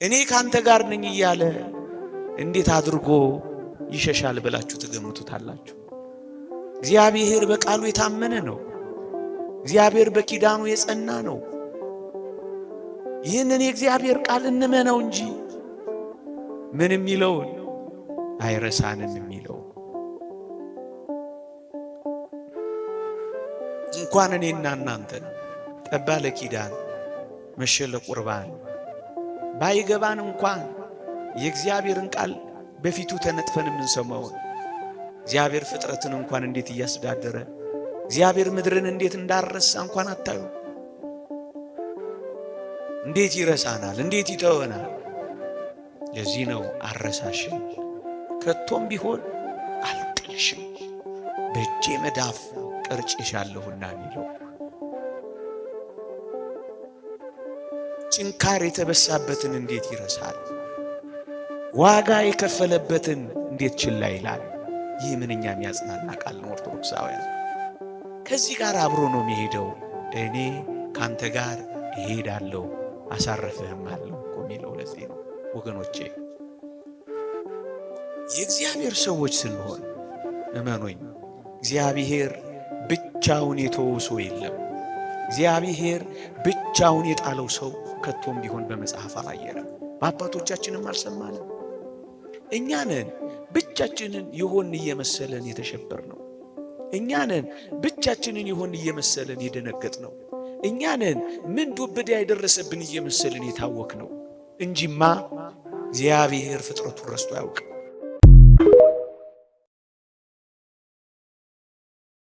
እኔ ካንተ ጋር ነኝ እያለ እንዴት አድርጎ ይሸሻል ብላችሁ ትገምቱታላችሁ? እግዚአብሔር በቃሉ የታመነ ነው። እግዚአብሔር በኪዳኑ የጸና ነው። ይህንን የእግዚአብሔር ቃል እንመነው እንጂ ምን የሚለውን አይረሳንም የሚለው እንኳን እኔና እናንተን ጠባ ለኪዳን መሸ ለቁርባን ባይገባን እንኳን የእግዚአብሔርን ቃል በፊቱ ተነጥፈን የምንሰማው እግዚአብሔር ፍጥረትን እንኳን እንዴት እያስተዳደረ እግዚአብሔር ምድርን እንዴት እንዳረሳ እንኳን አታዩ? እንዴት ይረሳናል? እንዴት ይተወናል? ለዚህ ነው አረሳሽም ከቶም ቢሆን አልጥልሽም በእጄ መዳፍ ቀርጬሻለሁና የሚለው። ጭንካር የተበሳበትን እንዴት ይረሳል? ዋጋ የከፈለበትን እንዴት ችላ ይላል? ይህ ምንኛ የሚያጽናና ቃል ነው። ኦርቶዶክሳውያን ከዚህ ጋር አብሮ ነው የሚሄደው። እኔ ካንተ ጋር እሄዳለሁ አሳርፍህም አለው እኮ የሚለው ለዚህ ነው ወገኖቼ። የእግዚአብሔር ሰዎች ስንሆን እመኑኝ እግዚአብሔር ብቻውን የተወው ሰው የለም። እግዚአብሔር ብቻውን የጣለው ሰው ከቶም ቢሆን በመጽሐፍ አላየንም፣ በአባቶቻችንም አልሰማንም። እኛንን ብቻችንን ይሆን እየመሰለን የተሸበርነው፣ እኛንን ብቻችንን ይሆን እየመሰለን የደነገጥነው፣ እኛንን ምን ዱብዳ የደረሰብን እየመሰለን የታወክነው እንጂማ እግዚአብሔር ፍጥረቱን ረስቶ አያውቅም።